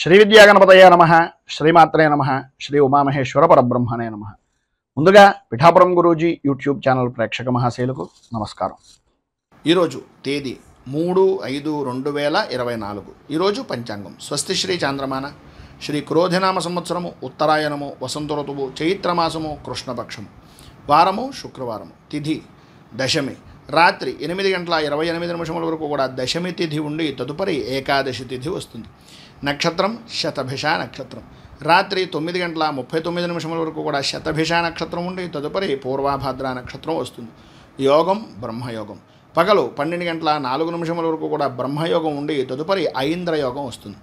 శ్రీ విద్యాగణపతయే నమః, శ్రీమాత్రే నమః, శ్రీ ఉమామహేశ్వర పరబ్రహ్మణే నమః. ముందుగా పిఠాపురం గురూజీ యూట్యూబ్ ఛానల్ ప్రేక్షక మహాశయులకు నమస్కారం. ఈరోజు తేదీ 3/5/2024. ఈరోజు పంచాంగం స్వస్తి శ్రీ చాంద్రమాన శ్రీ క్రోధినామ సంవత్సరము ఉత్తరాయణము వసంత ఋతువు చైత్రమాసము కృష్ణపక్షము. వారము శుక్రవారము. తిథి దశమి. రాత్రి 8:28 వరకు కూడా దశమి తిథి ఉండి తదుపరి ఏకాదశి తిథి వస్తుంది. నక్షత్రం శతభిష నక్షత్రం. రాత్రి 9:39 వరకు కూడా శతభిష నక్షత్రం ఉండి తదుపరి పూర్వాభాద్ర నక్షత్రం వస్తుంది. యోగం బ్రహ్మయోగం. పగలు 12:04 వరకు కూడా బ్రహ్మయోగం ఉండి తదుపరి ఐంద్ర యోగం వస్తుంది.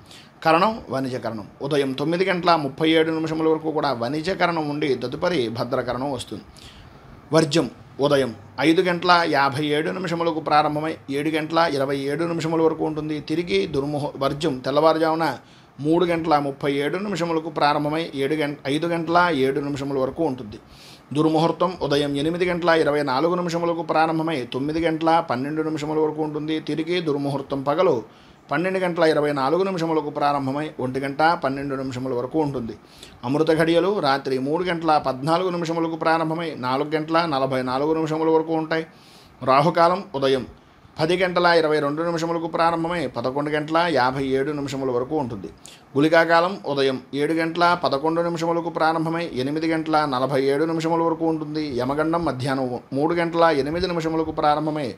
కరణం వణిజకరణం. ఉదయం 9:37 వరకు కూడా వణిజకరణం ఉండి తదుపరి భద్రకరణం వస్తుంది. వర్జ్యం ఉదయం 5:57 ప్రారంభమై 7:27 వరకు ఉంటుంది. తిరిగి వర్జ్యం తెల్లవారుజామున 3:37 ప్రారంభమై 5:07 వరకు ఉంటుంది. దుర్ముహూర్తం ఉదయం 8:24 ప్రారంభమై 9:12 వరకు ఉంటుంది. తిరిగి దుర్ముహూర్తం పగలు 12:24 ప్రారంభమై 1:12 వరకు ఉంటుంది. అమృత ఘడియలు రాత్రి 3:14 ప్రారంభమై 4:44 వరకు ఉంటాయి. రాహుకాలం ఉదయం 10:22 ప్రారంభమై 11:57 వరకు ఉంటుంది. గుళికాకాలం ఉదయం 7:11 ప్రారంభమై 8:47 వరకు ఉంటుంది. యమగండం మధ్యాహ్నం 3:08 ప్రారంభమై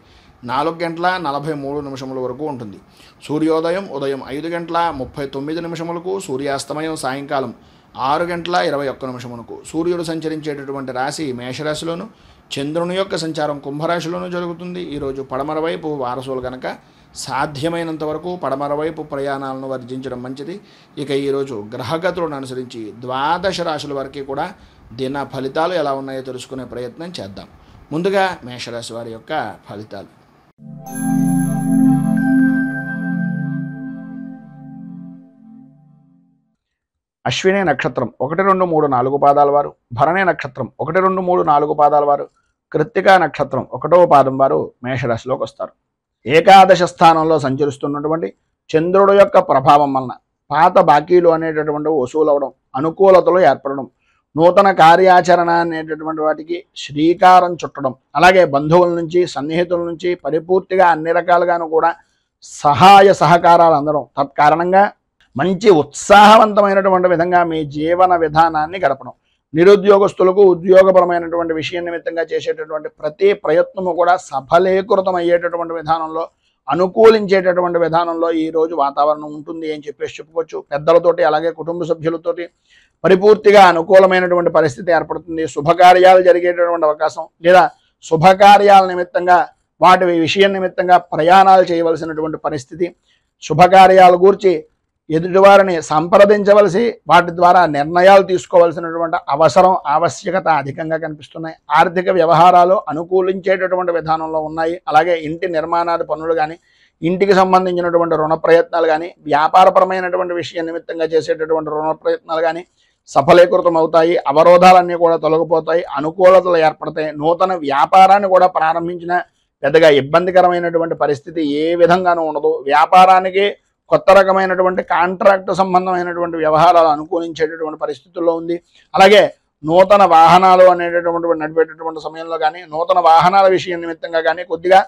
4:43 వరకు ఉంటుంది. సూర్యోదయం ఉదయం 5:39 సూర్యాస్తమయం సాయంకాలం 6:21 సూర్యుడు సంచరించేటటువంటి రాశి మేషరాశిలోను, చంద్రుని యొక్క సంచారం కుంభరాశిలోనూ జరుగుతుంది. ఈరోజు పడమర వైపు వారసులు కనుక సాధ్యమైనంత వరకు పడమర వైపు ప్రయాణాలను వర్జించడం మంచిది. ఇక ఈరోజు గ్రహగతులను అనుసరించి 12 రాశుల వరకు కూడా దిన ఫలితాలు ఎలా ఉన్నాయో తెలుసుకునే ప్రయత్నం చేద్దాం. ముందుగా మేషరాశి వారి యొక్క ఫలితాలు. అశ్విని నక్షత్రం 1, 2, 3, 4 పాదాల వారు, భరణి నక్షత్రం 1, 2, 3, 4 పాదాల వారు, కృత్తికా నక్షత్రం 1వ పాదం వారు మేషరాశిలోకి వస్తారు. ఏకాదశ స్థానంలో సంచరిస్తున్నటువంటి చంద్రుడు యొక్క ప్రభావం వలన పాత బాకీలు అనేటటువంటివి వసూలు అవడం, అనుకూలతలు ఏర్పడడం, నూతన కార్యాచరణ అనేటటువంటి వాటికి శ్రీకారం చుట్టడం, అలాగే బంధువుల నుంచి సన్నిహితుల నుంచి పరిపూర్తిగా అన్ని రకాలుగాను కూడా సహాయ సహకారాలు అందడం, తత్కారణంగా మంచి ఉత్సాహవంతమైనటువంటి విధంగా మీ జీవన విధానాన్ని గడపడం, నిరుద్యోగస్తులకు ఉద్యోగపరమైనటువంటి విషయం నిమిత్తంగా చేసేటటువంటి ప్రతి ప్రయత్నము కూడా సఫలీకృతం అయ్యేటటువంటి విధానంలో, అనుకూలించేటటువంటి విధానంలో ఈరోజు వాతావరణం ఉంటుంది అని చెప్పేసి చెప్పుకోవచ్చు. పెద్దలతోటి అలాగే కుటుంబ సభ్యులతోటి పరిపూర్తిగా అనుకూలమైనటువంటి పరిస్థితి ఏర్పడుతుంది. శుభకార్యాలు జరిగేటటువంటి అవకాశం, లేదా శుభకార్యాల నిమిత్తంగా వాటి విషయం నిమిత్తంగా ప్రయాణాలు చేయవలసినటువంటి పరిస్థితి, శుభకార్యాల గురించి ఎదుటివారిని సంప్రదించవలసి వాటి ద్వారా నిర్ణయాలు తీసుకోవాల్సినటువంటి ఆవశ్యకత అధికంగా కనిపిస్తున్నాయి. ఆర్థిక వ్యవహారాలు అనుకూలించేటటువంటి విధానంలో ఉన్నాయి. అలాగే ఇంటి నిర్మాణాది పనులు కానీ, ఇంటికి సంబంధించినటువంటి రుణ ప్రయత్నాలు కానీ, వ్యాపారపరమైనటువంటి విషయం నిమిత్తంగా చేసేటటువంటి రుణ ప్రయత్నాలు కానీ సఫలీకృతం అవుతాయి. అవరోధాలన్నీ కూడా తొలగిపోతాయి, అనుకూలతలు ఏర్పడతాయి. నూతన వ్యాపారాన్ని కూడా ప్రారంభించిన పెద్దగా ఇబ్బందికరమైనటువంటి పరిస్థితి ఏ విధంగానూ ఉండదు. వ్యాపారానికి కొత్త రకమైనటువంటి కాంట్రాక్ట్ సంబంధమైనటువంటి వ్యవహారాలు అనుకూలించేటటువంటి పరిస్థితుల్లో ఉంది. అలాగే నూతన వాహనాలు అనేటటువంటి నడిపేటటువంటి సమయంలో కానీ, నూతన వాహనాల విషయం నిమిత్తంగా కానీ కొద్దిగా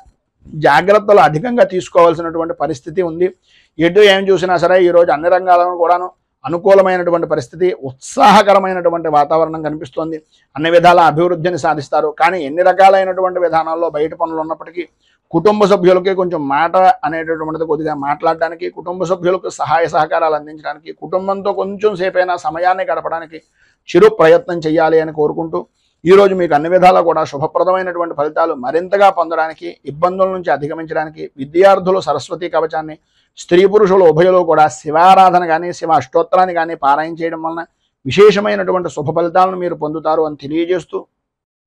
జాగ్రత్తలు అధికంగా తీసుకోవాల్సినటువంటి పరిస్థితి ఉంది. ఎటు ఏం చూసినా సరే ఈరోజు అన్ని రంగాలను కూడాను అనుకూలమైనటువంటి పరిస్థితి, ఉత్సాహకరమైనటువంటి వాతావరణం కనిపిస్తోంది. అన్ని విధాల అభివృద్ధిని సాధిస్తారు. కానీ ఎన్ని రకాలైనటువంటి విధానాల్లో బయట పనులు ఉన్నప్పటికీ కుటుంబ సభ్యులకి కొంచెం మాట అనేటటువంటిది కొద్దిగా మాట్లాడడానికి, కుటుంబ సభ్యులకు సహాయ సహకారాలు అందించడానికి, కుటుంబంతో కొంచెం సేపైనా సమయాన్ని గడపడానికి చిరు ప్రయత్నం చేయాలి అని కోరుకుంటూ, ఈరోజు మీకు అన్ని విధాలా కూడా శుభప్రదమైనటువంటి ఫలితాలు మరింతగా పొందడానికి, ఇబ్బందుల నుంచి అధిగమించడానికి విద్యార్థులు సరస్వతి కవచాన్ని, స్త్రీ పురుషులు ఉభయులు కూడా శివారాధన కానీ, శివ అష్టోత్తరాన్ని కానీ పారాయణ చేయడం వలన విశేషమైనటువంటి శుభ ఫలితాలను మీరు పొందుతారు అని తెలియజేస్తూ,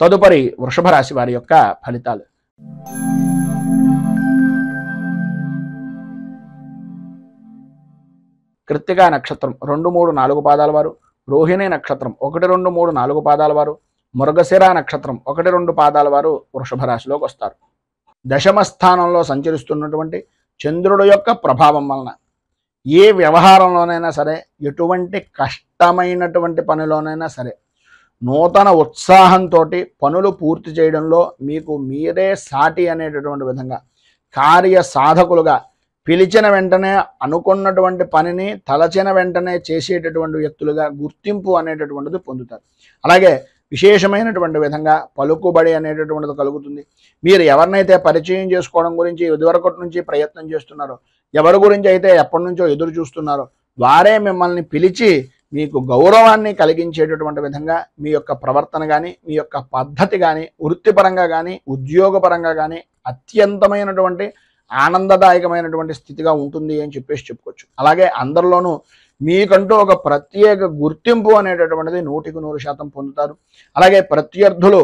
తదుపరి వృషభ రాశి వారి యొక్క ఫలితాలు. కృత్తికా నక్షత్రం 2, 3, 4 పాదాల వారు, రోహిణి నక్షత్రం 1, 2, 3, 4 పాదాల వారు, మృగశిర నక్షత్రం 1, 2 పాదాల వారు వృషభ రాశిలోకి వస్తారు. దశమ స్థానంలో సంచరిస్తున్నటువంటి చంద్రుడు యొక్క ప్రభావం వలన ఏ వ్యవహారంలోనైనా సరే, ఎటువంటి కష్టమైనటువంటి పనిలోనైనా సరే నూతన ఉత్సాహంతో పనులు పూర్తి చేయడంలో మీకు మీరే సాటి అనేటటువంటి విధంగా కార్య సాధకులుగా పిలిచిన వెంటనే అనుకున్నటువంటి పనిని తలచిన వెంటనే చేసేటటువంటి వ్యక్తులుగా గుర్తింపు అనేటటువంటిది పొందుతారు. అలాగే విశేషమైనటువంటి విధంగా పలుకుబడి అనేటటువంటిది కలుగుతుంది. మీరు ఎవరినైతే పరిచయం చేసుకోవడం గురించి ఇదివరకటి నుంచి ప్రయత్నం చేస్తున్నారో, ఎవరి గురించి అయితే ఎప్పటి నుంచో ఎదురు చూస్తున్నారో వారే మిమ్మల్ని పిలిచి మీకు గౌరవాన్ని కలిగించేటటువంటి విధంగా మీ యొక్క ప్రవర్తన కానీ, మీ యొక్క పద్ధతి కానీ, వృత్తిపరంగా కానీ, ఉద్యోగపరంగా కానీ అత్యంతమైనటువంటి ఆనందదాయకమైనటువంటి స్థితిగా ఉంటుంది అని చెప్పేసి చెప్పుకోవచ్చు. అలాగే అందరిలోనూ మీకంటూ ఒక ప్రత్యేక గుర్తింపు అనేటటువంటిది 100% పొందుతారు. అలాగే ప్రత్యర్థులు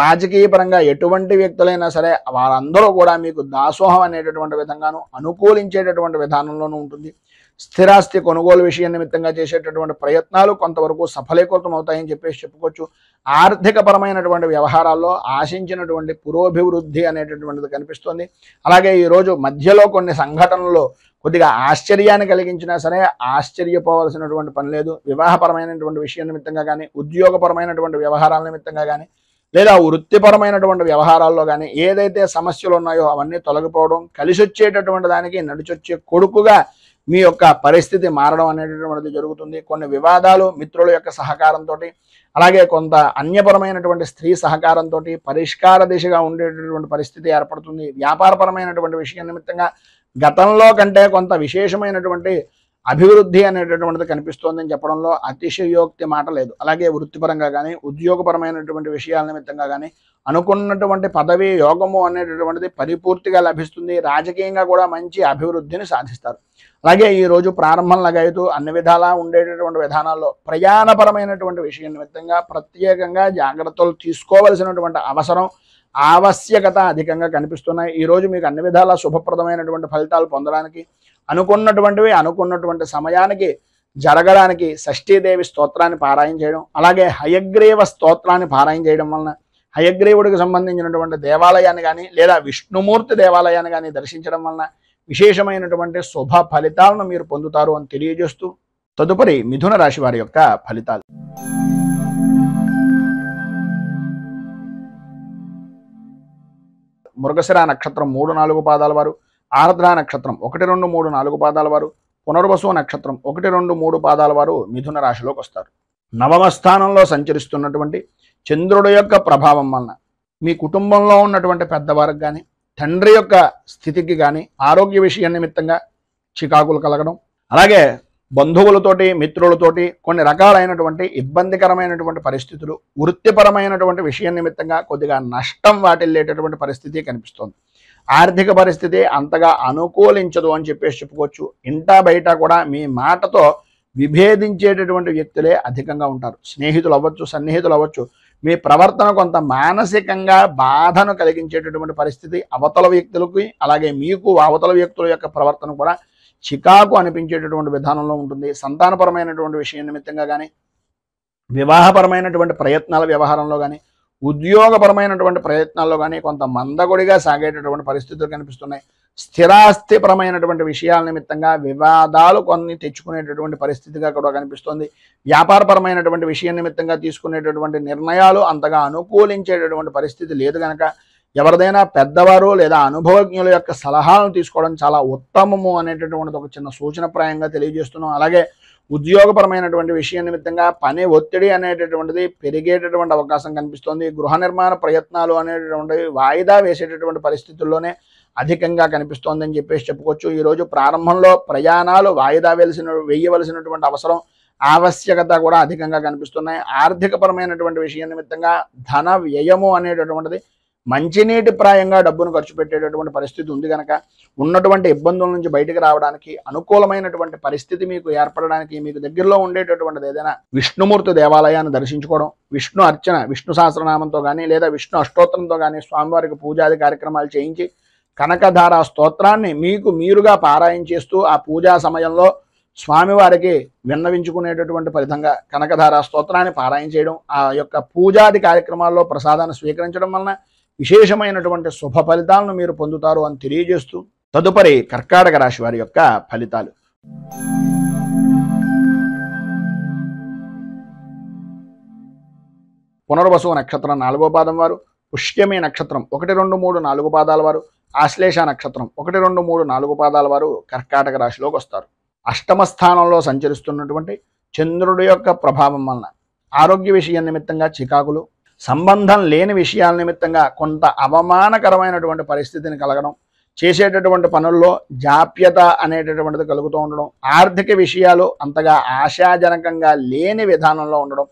రాజకీయ పరంగా ఎటువంటి వ్యక్తులైనా సరే వారందరూ కూడా మీకు దాసోహం అనేటటువంటి విధంగాను అనుకూలించేటటువంటి విధానంలోనూ ఉంటుంది. స్థిరాస్తి కొనుగోలు విషయం నిమిత్తంగా చేసేటటువంటి ప్రయత్నాలు కొంతవరకు సఫలీకృతం అవుతాయని చెప్పేసి చెప్పుకోవచ్చు. ఆర్థిక పరమైనటువంటి వ్యవహారాల్లో ఆశించినటువంటి పురోభివృద్ధి అనేటటువంటిది కనిపిస్తుంది. అలాగే ఈరోజు మధ్యలో కొన్ని సంఘటనలు కొద్దిగా ఆశ్చర్యాన్ని కలిగించినా సరే ఆశ్చర్యపోవాల్సినటువంటి పని లేదు. వివాహపరమైనటువంటి విషయం నిమిత్తంగా కానీ, ఉద్యోగపరమైనటువంటి వ్యవహారాల నిమిత్తంగా కానీ, లేదా వృత్తిపరమైనటువంటి వ్యవహారాల్లో కానీ ఏదైతే సమస్యలు ఉన్నాయో అవన్నీ తొలగిపోవడం, కలిసి వచ్చేటటువంటి దానికి నడిచొచ్చే కొడుకుగా మీ యొక్క పరిస్థితి మారడం అనేటటువంటిది జరుగుతుంది. కొన్ని వివాదాలు మిత్రుల యొక్క సహకారంతో, అలాగే కొంత అన్యపరమైనటువంటి స్త్రీ సహకారంతో పరిష్కార దిశగా ఉండేటటువంటి పరిస్థితి ఏర్పడుతుంది. వ్యాపారపరమైనటువంటి విషయం నిమిత్తంగా గతంలో కంటే కొంత విశేషమైనటువంటి అభివృద్ధి అనేటటువంటిది కనిపిస్తోందని చెప్పడంలో అతిశయోక్తి మాట లేదు. అలాగే వృత్తిపరంగా కానీ, ఉద్యోగపరమైనటువంటి విషయాల నిమిత్తంగా కానీ అనుకున్నటువంటి పదవి యోగము అనేటటువంటిది పరిపూర్తిగా లభిస్తుంది. రాజకీయంగా కూడా మంచి అభివృద్ధిని సాధిస్తారు. అలాగే ఈరోజు ప్రారంభంలాగా అయితే అన్ని విధాలా ఉండేటటువంటి విధానాల్లో ప్రయాణపరమైనటువంటి విషయం నిమిత్తంగా ప్రత్యేకంగా జాగ్రత్తలు తీసుకోవలసినటువంటి అవసరం, ఆవశ్యకత అధికంగా కనిపిస్తున్నాయి. ఈరోజు మీకు అన్ని విధాలా శుభప్రదమైనటువంటి ఫలితాలు పొందడానికి, అనుకున్నటువంటి సమయానికి జరగడానికి షష్ఠీదేవి స్తోత్రాన్ని పారాయణ చేయడం, అలాగే హయగ్రీవ స్తోత్రాన్ని పారాయణ చేయడం వలన హయగ్రీవుడికి సంబంధించినటువంటి దేవాలయాన్ని కానీ, లేదా విష్ణుమూర్తి దేవాలయాన్ని కానీ దర్శించడం వలన విశేషమైనటువంటి శుభ ఫలితాలను మీరు పొందుతారు అని తెలియజేస్తూ తదుపరి మిథున రాశి వారి యొక్క ఫలితాలు. మృగశిర నక్షత్రం 3-4 పాదాల వారు, ఆర్ద్ర నక్షత్రం 1, 2, 3, 4 పాదాల వారు, పునర్వసు నక్షత్రం 1, 2, 3 పాదాల వారు మిథున రాశిలోకి వస్తారు. నవమ స్థానంలో సంచరిస్తున్నటువంటి చంద్రుడి యొక్క ప్రభావం వలన మీ కుటుంబంలో ఉన్నటువంటి పెద్దవారికి కానీ, తండ్రి యొక్క స్థితికి కానీ ఆరోగ్య విషయం నిమిత్తంగా చికాకులు కలగడం, అలాగే బంధువులతోటి మిత్రులతోటి కొన్ని రకాలైనటువంటి ఇబ్బందికరమైనటువంటి పరిస్థితులు, వృత్తిపరమైనటువంటి విషయం నిమిత్తంగా కొద్దిగా నష్టం వాటిల్లేటటువంటి పరిస్థితి కనిపిస్తోంది. ఆర్థిక పరిస్థితి అంతగా అనుకూలించదు అని చెప్పేసి చెప్పుకోవచ్చు. ఇంటా బయట కూడా మీ మాటతో విభేదించేటటువంటి వ్యక్తులే అధికంగా ఉంటారు. స్నేహితులు అవ్వచ్చు, సన్నిహితులు అవ్వచ్చు. మీ ప్రవర్తన కొంత మానసికంగా బాధను కలిగించేటటువంటి పరిస్థితి అవతల వ్యక్తులకి, అలాగే మీకు అవతల వ్యక్తుల యొక్క ప్రవర్తన కూడా చికాకు అనిపించేటటువంటి విధానంలో ఉంటుంది. సంతానపరమైనటువంటి విషయం నిమిత్తంగా కానీ, వివాహపరమైనటువంటి ప్రయత్నాల వ్యవహారంలో కానీ, ఉద్యోగపరమైనటువంటి ప్రయత్నాల్లో కానీ కొంత మందకొడిగా సాగేటటువంటి పరిస్థితులు కనిపిస్తున్నాయి. స్థిరాస్తిపరమైనటువంటి విషయాల నిమిత్తంగా వివాదాలు కొన్ని తెచ్చుకునేటటువంటి పరిస్థితిగా కూడా కనిపిస్తుంది. వ్యాపారపరమైనటువంటి విషయం నిమిత్తంగా తీసుకునేటటువంటి నిర్ణయాలు అంతగా అనుకూలించేటటువంటి పరిస్థితి లేదు కనుక ఎవరిదైనా పెద్దవారు లేదా అనుభవజ్ఞుల యొక్క సలహాలను తీసుకోవడం చాలా ఉత్తమము అనేటటువంటిది ఒక చిన్న సూచనప్రాయంగా తెలియజేస్తున్నాం. అలాగే ఉద్యోగపరమైనటువంటి విషయం నిమిత్తంగా పని ఒత్తిడి అనేటటువంటిది పెరిగేటటువంటి అవకాశం కనిపిస్తుంది. గృహ నిర్మాణ ప్రయత్నాలు అనేటటువంటివి వాయిదా వేసేటటువంటి పరిస్థితుల్లోనే అధికంగా కనిపిస్తోందని చెప్పేసి చెప్పుకోవచ్చు. ఈరోజు ప్రారంభంలో ప్రయాణాలు వాయిదా వేయవలసినటువంటి అవసరం, ఆవశ్యకత కూడా అధికంగా కనిపిస్తున్నాయి. ఆర్థికపరమైనటువంటి విషయం నిమిత్తంగా ధన వ్యయము అనేటటువంటిది మంచినీటి ప్రాయంగా డబ్బును ఖర్చు పెట్టేటటువంటి పరిస్థితి ఉంది కనుక ఉన్నటువంటి ఇబ్బందుల నుంచి బయటకు రావడానికి, అనుకూలమైనటువంటి పరిస్థితి మీకు ఏర్పడడానికి మీకు దగ్గరలో ఉండేటటువంటిది ఏదైనా విష్ణుమూర్తి దేవాలయాన్ని దర్శించుకోవడం, విష్ణు అర్చన, విష్ణు సహస్రనామంతో కానీ లేదా విష్ణు అష్టోత్తరంతో కానీ స్వామివారికి పూజాది కార్యక్రమాలు చేయించి కనకధార స్తోత్రాన్ని మీకు మీరుగా పారాయణ చేస్తూ ఆ పూజా సమయంలో స్వామివారికి విన్నవించుకునేటటువంటి విధంగా కనకధార స్తోత్రాన్ని పారాయణ చేయడం, ఆ యొక్క పూజాది కార్యక్రమాల్లో ప్రసాదాన్ని స్వీకరించడం వలన విశేషమైనటువంటి శుభ ఫలితాలను మీరు పొందుతారు అని తెలియజేస్తూ తదుపరి కర్కాటక రాశి వారి యొక్క ఫలితాలు. పునర్వసు నక్షత్రం 4వ పాదం వారు, పుష్యమి నక్షత్రం 1, 2, 3, 4 పాదాల వారు, ఆశ్లేష నక్షత్రం 1, 2, 3, 4 పాదాల వారు కర్కాటక రాశిలోకి వస్తారు. అష్టమ స్థానంలో సంచరిస్తున్నటువంటి చంద్రుడి యొక్క ప్రభావం వలన ఆరోగ్య విషయం నిమిత్తంగా చికాకులు, సంబంధం లేని విషయాల నిమిత్తంగా కొంత అవమానకరమైనటువంటి పరిస్థితిని కలగడం, చేసేటటువంటి పనుల్లో జాప్యత అనేటటువంటిది కలుగుతూ ఉండడం, ఆర్థిక విషయాలు అంతగా ఆశాజనకంగా లేని విధానంలో ఉండడం,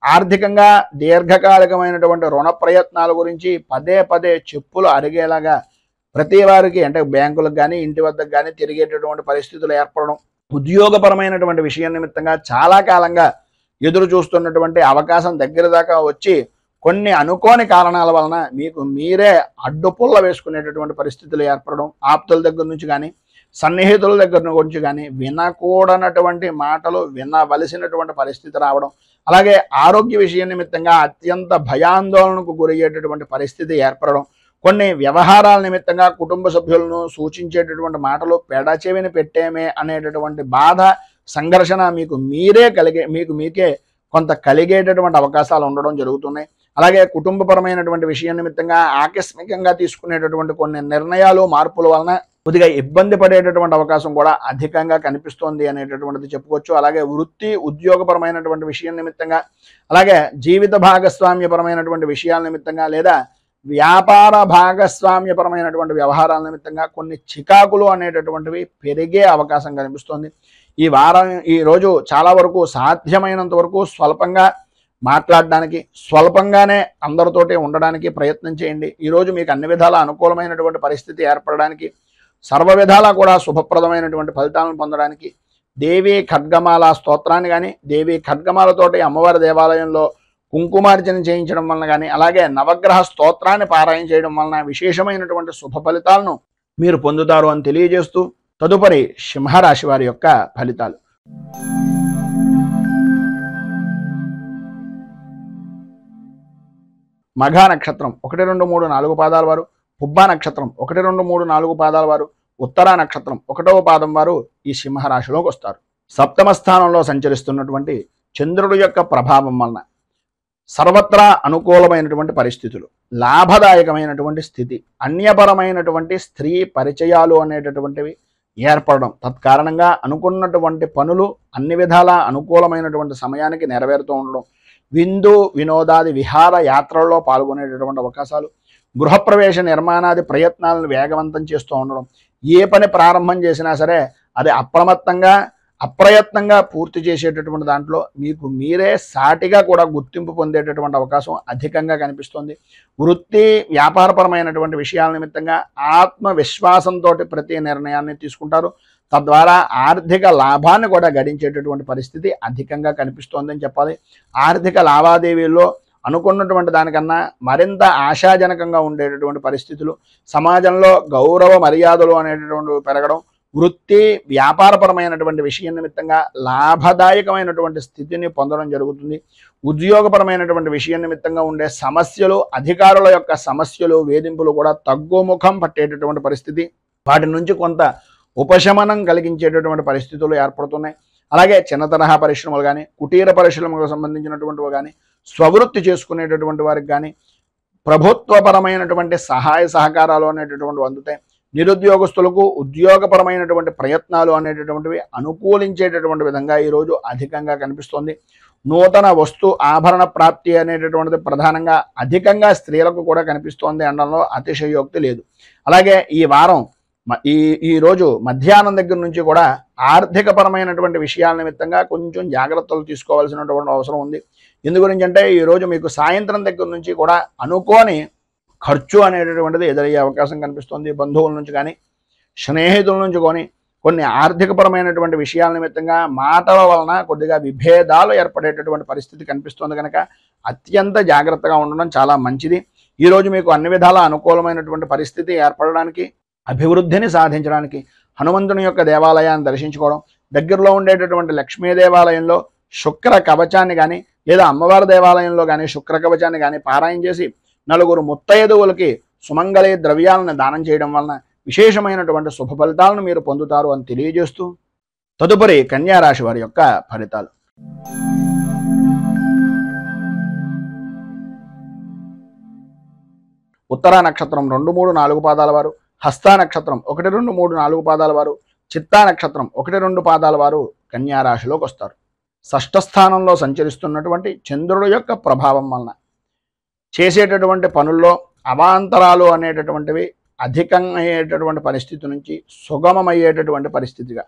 ఆర్థికంగా దీర్ఘకాలికమైనటువంటి రుణ ప్రయత్నాల గురించి పదే పదే చెప్పులు అరిగేలాగా ప్రతి వారికి అంటే బ్యాంకులకు కానీ ఇంటి వద్దకు కానీ తిరిగేటటువంటి పరిస్థితులు ఏర్పడడం, ఉద్యోగపరమైనటువంటి విషయం నిమిత్తంగా చాలా కాలంగా ఎదురు చూస్తున్నటువంటి అవకాశం దగ్గర దాకా వచ్చి కొన్ని అనుకోని కారణాల వలన మీకు మీరే అడ్డుపుల్ల వేసుకునేటటువంటి పరిస్థితులు ఏర్పడడం, ఆప్తుల దగ్గర నుంచి కానీ సన్నిహితుల దగ్గర నుంచి కానీ వినకూడనటువంటి మాటలు వినవలసినటువంటి పరిస్థితి రావడం, అలాగే ఆరోగ్య విషయం నిమిత్తంగా అత్యంత భయాందోళనకు గురయ్యేటటువంటి పరిస్థితి ఏర్పడడం, కొన్ని వ్యవహారాల నిమిత్తంగా కుటుంబ సభ్యులను సూచించేటటువంటి మాటలు పెడచెవిని పెట్టేమే అనేటటువంటి బాధ సంఘర్షణ మీకు మీకే కొంత కలిగేటటువంటి అవకాశాలు ఉండడం జరుగుతున్నాయి. అలాగే కుటుంబపరమైనటువంటి విషయం నిమిత్తంగా ఆకస్మికంగా తీసుకునేటటువంటి కొన్ని నిర్ణయాలు మార్పుల వలన కొద్దిగా ఇబ్బంది పడేటటువంటి అవకాశం కూడా అధికంగా కనిపిస్తోంది అనేటటువంటిది చెప్పుకోవచ్చు. అలాగే వృత్తి ఉద్యోగపరమైనటువంటి విషయం నిమిత్తంగా, అలాగే జీవిత భాగస్వామ్యపరమైనటువంటి విషయాల నిమిత్తంగా లేదా వ్యాపార భాగస్వామ్యపరమైనటువంటి వ్యవహారాల నిమిత్తంగా కొన్ని చికాకులు అనేటటువంటివి పెరిగే అవకాశం కనిపిస్తోంది. ఈ రోజు చాలా వరకు సాధ్యమైనంత వరకు స్వల్పంగా మాట్లాడడానికి, స్వల్పంగానే అందరితోటి ఉండడానికి ప్రయత్నం చేయండి. ఈరోజు మీకు అన్ని విధాల అనుకూలమైనటువంటి పరిస్థితి ఏర్పడడానికి, సర్వ విధాలా కూడా శుభప్రదమైనటువంటి ఫలితాలను పొందడానికి దేవీ ఖడ్గమాల స్తోత్రాన్ని కానీ, దేవీ ఖడ్గమాలతోటి అమ్మవారి దేవాలయంలో కుంకుమార్చన చేయించడం వలన కానీ, అలాగే నవగ్రహ స్తోత్రాన్ని పారాయణ చేయడం వలన విశేషమైనటువంటి శుభ ఫలితాలను మీరు పొందుతారు అని తెలియజేస్తూ తదుపరి సింహరాశి వారి యొక్క ఫలితాలు. మఘా నక్షత్రం 1, 2, 3, 4 పాదాల వారు, పుబ్బా నక్షత్రం 1, 2, 3, 4 పాదాల వారు, ఉత్తరా నక్షత్రం 1వ పాదం వారు ఈ సింహరాశిలోకి వస్తారు. సప్తమ స్థానంలో సంచరిస్తున్నటువంటి చంద్రుడి యొక్క ప్రభావం వలన సర్వత్రా అనుకూలమైనటువంటి పరిస్థితులు, లాభదాయకమైనటువంటి స్థితి, అన్యపరమైనటువంటి స్త్రీ పరిచయాలు అనేటటువంటివి ఏర్పడడం, తత్కారణంగా అనుకున్నటువంటి పనులు అన్ని విధాలా అనుకూలమైనటువంటి సమయానికి నెరవేరుతూ ఉండడం, విందు వినోదాది విహార యాత్రల్లో పాల్గొనేటటువంటి అవకాశాలు, గృహప్రవేశ నిర్మాణాది ప్రయత్నాలను వేగవంతం చేస్తూ ఉండడం, ఏ పని ప్రారంభం చేసినా సరే అది అప్రయత్నంగా పూర్తి చేసేటటువంటి దాంట్లో మీకు మీరే సాటిగా కూడా గుర్తింపు పొందేటటువంటి అవకాశం అధికంగా కనిపిస్తుంది. వృత్తి వ్యాపారపరమైనటువంటి విషయాల నిమిత్తంగా ఆత్మవిశ్వాసంతో ప్రతి నిర్ణయాన్ని తీసుకుంటారు. తద్వారా ఆర్థిక లాభాన్ని కూడా గడించేటటువంటి పరిస్థితి అధికంగా కనిపిస్తోందని చెప్పాలి. ఆర్థిక లావాదేవీల్లో అనుకున్నటువంటి దానికన్నా మరింత ఆశాజనకంగా ఉండేటటువంటి పరిస్థితులు, సమాజంలో గౌరవ మర్యాదలు అనేటటువంటి పెరగడం, వృత్తి వ్యాపారపరమైనటువంటి విషయం నిమిత్తంగా లాభదాయకమైనటువంటి స్థితిని పొందడం జరుగుతుంది. ఉద్యోగపరమైనటువంటి విషయం నిమిత్తంగా ఉండే సమస్యలు, అధికారుల యొక్క సమస్యలు, వేధింపులు కూడా తగ్గుముఖం పట్టేటటువంటి పరిస్థితి, వాటి నుంచి కొంత ఉపశమనం కలిగించేటటువంటి పరిస్థితులు ఏర్పడుతున్నాయి. అలాగే చిన్న తరహా పరిశ్రమలు కానీ, కుటీర పరిశ్రమలకు సంబంధించినటువంటివి కానీ, స్వవృత్తి చేసుకునేటటువంటి వారికి కానీ ప్రభుత్వపరమైనటువంటి సహాయ సహకారాలు అనేటటువంటివి అందుతాయి. నిరుద్యోగస్తులకు ఉద్యోగపరమైనటువంటి ప్రయత్నాలు అనేటటువంటివి అనుకూలించేటటువంటి విధంగా ఈరోజు అధికంగా కనిపిస్తోంది. నూతన వస్తు ఆభరణ ప్రాప్తి అనేటటువంటిది ప్రధానంగా అధికంగా స్త్రీలకు కూడా కనిపిస్తోంది అనడంలో అతిశయోక్తి లేదు. అలాగే ఈ వారం ఈ రోజు మధ్యాహ్నం దగ్గర నుంచి కూడా ఆర్థికపరమైనటువంటి విషయాల నిమిత్తంగా కొంచెం జాగ్రత్తలు తీసుకోవాల్సినటువంటి అవసరం ఉంది. ఎందు గురించి అంటే ఈరోజు మీకు సాయంత్రం దగ్గర నుంచి కూడా అనుకోని ఖర్చు అనేటటువంటిది ఎదురయ్యే అవకాశం కనిపిస్తుంది. బంధువుల నుంచి కానీ, స్నేహితుల నుంచి కానీ కొన్ని ఆర్థికపరమైనటువంటి విషయాల నిమిత్తంగా మాటల వలన కొద్దిగా విభేదాలు ఏర్పడేటటువంటి పరిస్థితి కనిపిస్తుంది. కనుక అత్యంత జాగ్రత్తగా ఉండడం చాలా మంచిది. ఈరోజు మీకు అన్ని విధాల అనుకూలమైనటువంటి పరిస్థితి ఏర్పడడానికి, అభివృద్ధిని సాధించడానికి హనుమంతుని యొక్క దేవాలయాన్ని దర్శించుకోవడం, దగ్గరలో ఉండేటటువంటి లక్ష్మీ దేవాలయంలో శుక్ర కవచాన్ని కానీ లేదా అమ్మవారి దేవాలయంలో కానీ శుక్ర కవచాన్ని కానీ పారాయణ చేసి నలుగురు ముత్తైదువులకి సుమంగళి ద్రవ్యాలను దానం చేయడం వలన విశేషమైనటువంటి శుభ ఫలితాలను మీరు పొందుతారు అని తెలియజేస్తూ తదుపరి కన్యా రాశి వారి యొక్క ఫలితాలు. ఉత్తరా నక్షత్రం 2, 3, 4 పాదాల వారు, హస్తా నక్షత్రం 1, 2, 3, 4 పాదాల వారు, చిత్తా నక్షత్రం 1, 2 పాదాల వారు కన్యా రాశిలోకి వస్తారు. షష్ఠ స్థానంలో సంచరిస్తున్నటువంటి చంద్రుడు యొక్క ప్రభావం వలన చేసేటటువంటి పనుల్లో అవాంతరాలు అనేటటువంటివి అధికమయ్యేటటువంటి పరిస్థితి నుంచి సుగమమయ్యేటటువంటి పరిస్థితిగా,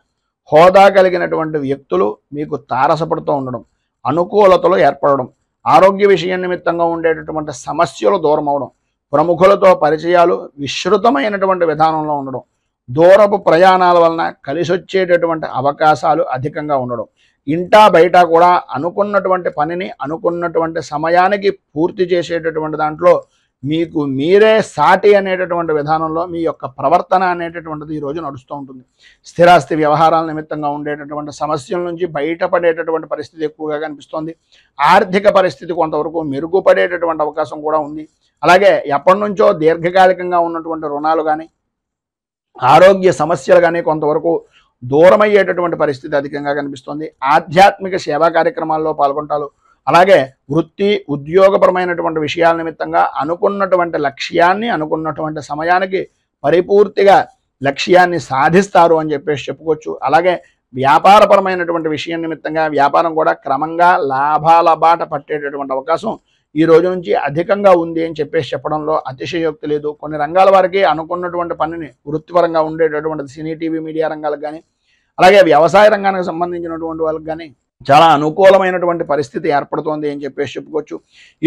హోదా కలిగినటువంటి వ్యక్తులు మీకు తారసపడుతూ ఉండడం, అనుకూలతలు ఏర్పడడం, ఆరోగ్య విషయం నిమిత్తంగా ఉండేటటువంటి సమస్యలు దూరం అవడం, ప్రముఖులతో పరిచయాలు విస్తృతమైనటువంటి విధానంలో ఉండడం, దూరపు ప్రయాణాల వలన కలిసొచ్చేటటువంటి అవకాశాలు అధికంగా ఉండడం, ఇంటా బయట కూడా అనుకున్నటువంటి పనిని అనుకున్నటువంటి సమయానికి పూర్తి చేసేటటువంటి దాంట్లో మీకు మీరే సాటి అనేటటువంటి విధానంలో మీ యొక్క ప్రవర్తన అనేటటువంటిది ఈరోజు నడుస్తూ ఉంటుంది. స్థిరాస్తి వ్యవహారాల నిమిత్తంగా ఉండేటటువంటి సమస్యల నుంచి బయటపడేటటువంటి పరిస్థితి ఎక్కువగా కనిపిస్తోంది. ఆర్థిక పరిస్థితి కొంతవరకు మెరుగుపడేటటువంటి అవకాశం కూడా ఉంది. అలాగే ఎప్పటి నుంచో దీర్ఘకాలికంగా ఉన్నటువంటి రుణాలు కానీ ఆరోగ్య సమస్యలు కానీ కొంతవరకు దూరమయ్యేటటువంటి పరిస్థితి అధికంగా కనిపిస్తోంది. ఆధ్యాత్మిక సేవా కార్యక్రమాల్లో పాల్గొంటారు. అలాగే వృత్తి ఉద్యోగపరమైనటువంటి విషయాల నిమిత్తంగా అనుకున్నటువంటి లక్ష్యాన్ని అనుకున్నటువంటి సమయానికి పరిపూర్తిగా లక్ష్యాన్ని సాధిస్తారు అని చెప్పేసి చెప్పుకోవచ్చు. అలాగే వ్యాపారపరమైనటువంటి విషయం నిమిత్తంగా వ్యాపారం కూడా క్రమంగా లాభాల బాట పట్టేటటువంటి అవకాశం ఈ రోజు నుంచి అధికంగా ఉంది అని చెప్పేసి చెప్పడంలో అతిశయోక్తి లేదు. కొన్ని రంగాల వారికి అనుకున్నటువంటి పనిని వృత్తిపరంగా ఉండేటటువంటి సినీ టీవీ మీడియా రంగాలకు కానీ అలాగే వ్యవసాయ రంగానికి సంబంధించినటువంటి వాళ్ళకి కానీ చాలా అనుకూలమైనటువంటి పరిస్థితి ఏర్పడుతోంది అని చెప్పేసి చెప్పుకోవచ్చు.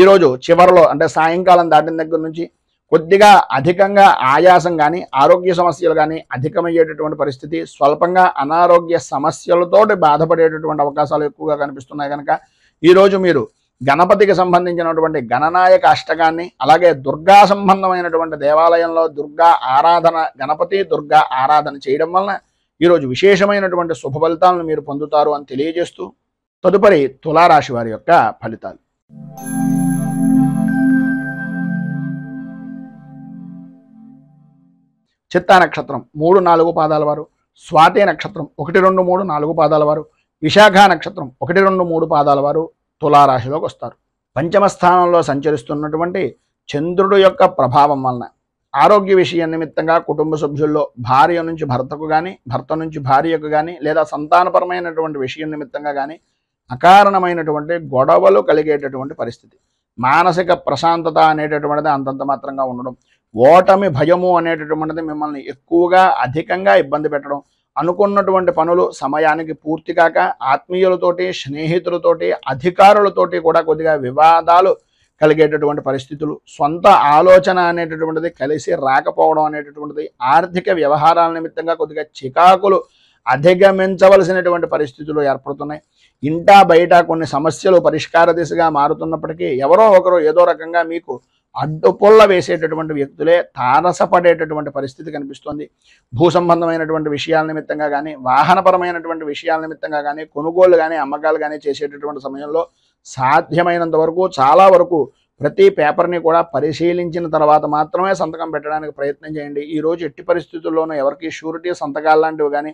ఈరోజు చివరిలో అంటే సాయంకాలం దాటిన దగ్గర నుంచి కొద్దిగా అధికంగా ఆయాసం కానీ ఆరోగ్య సమస్యలు కానీ అధికమయ్యేటటువంటి పరిస్థితి, స్వల్పంగా అనారోగ్య సమస్యలతోటి బాధపడేటటువంటి అవకాశాలు ఎక్కువగా కనిపిస్తున్నాయి. కనుక ఈరోజు మీరు గణపతికి సంబంధించినటువంటి గణనాయక అష్టకాన్ని అలాగే దుర్గా సంబంధమైనటువంటి దేవాలయంలో దుర్గా ఆరాధన, గణపతి దుర్గా ఆరాధన చేయడం వలన ఈరోజు విశేషమైనటువంటి శుభ ఫలితాలను మీరు పొందుతారు అని తెలియజేస్తూ తదుపరి తులారాశి వారి యొక్క ఫలితాలు. చిత్తా నక్షత్రం 3, 4 పాదాల వారు, స్వాతి నక్షత్రం 1, 2, 3, 4 పాదాల వారు, విశాఖ నక్షత్రం 1, 2, 3 పాదాల వారు తులారాశిలోకి వస్తారు. పంచమ స్థానంలో సంచరిస్తున్నటువంటి చంద్రుడు యొక్క ప్రభావం వలన ఆరోగ్య విషయం నిమిత్తంగా కుటుంబ సభ్యుల్లో భార్య నుంచి భర్తకు కానీ భర్త నుంచి భార్యకు కానీ లేదా సంతానపరమైనటువంటి విషయం నిమిత్తంగా కానీ అకారణమైనటువంటి గొడవలు కలిగేటటువంటి పరిస్థితి, మానసిక ప్రశాంతత అనేటటువంటిది అంతంత మాత్రంగా ఉండడం, ఓటమి భయము అనేటటువంటిది మిమ్మల్ని ఎక్కువగా అధికంగా ఇబ్బంది పెట్టడం, అనుకున్నటువంటి పనులు సమయానికి పూర్తి కాక ఆత్మీయులతోటి స్నేహితులతోటి అధికారులతోటి కూడా కొద్దిగా వివాదాలు కలిగేటటువంటి పరిస్థితులు, సొంత ఆలోచన అనేటటువంటిది కలిసి రాకపోవడం అనేటటువంటిది, ఆర్థిక వ్యవహారాల నిమిత్తంగా కొద్దిగా చికాకులు అధిగమించవలసినటువంటి పరిస్థితులు ఏర్పడుతున్నాయి. ఇంటా బయట కొన్ని సమస్యలు పరిష్కార దిశగా మారుతున్నప్పటికీ ఎవరో ఒకరు ఏదో రకంగా మీకు అడ్డుపుల్ల వేసేటటువంటి వ్యక్తులే తారసపడేటటువంటి పరిస్థితి కనిపిస్తోంది. భూ సంబంధమైనటువంటి విషయాల నిమిత్తంగా కానీ వాహనపరమైనటువంటి విషయాల నిమిత్తంగా కానీ కొనుగోలు కానీ అమ్మకాలు కానీ చేసేటటువంటి సమయంలో సాధ్యమైనంత వరకు చాలా వరకు ప్రతి పేపర్ని కూడా పరిశీలించిన తర్వాత మాత్రమే సంతకం పెట్టడానికి ప్రయత్నం చేయండి. ఈరోజు ఎట్టి పరిస్థితుల్లోనూ ఎవరికి షూరిటీ సంతకాలు లాంటివి కానీ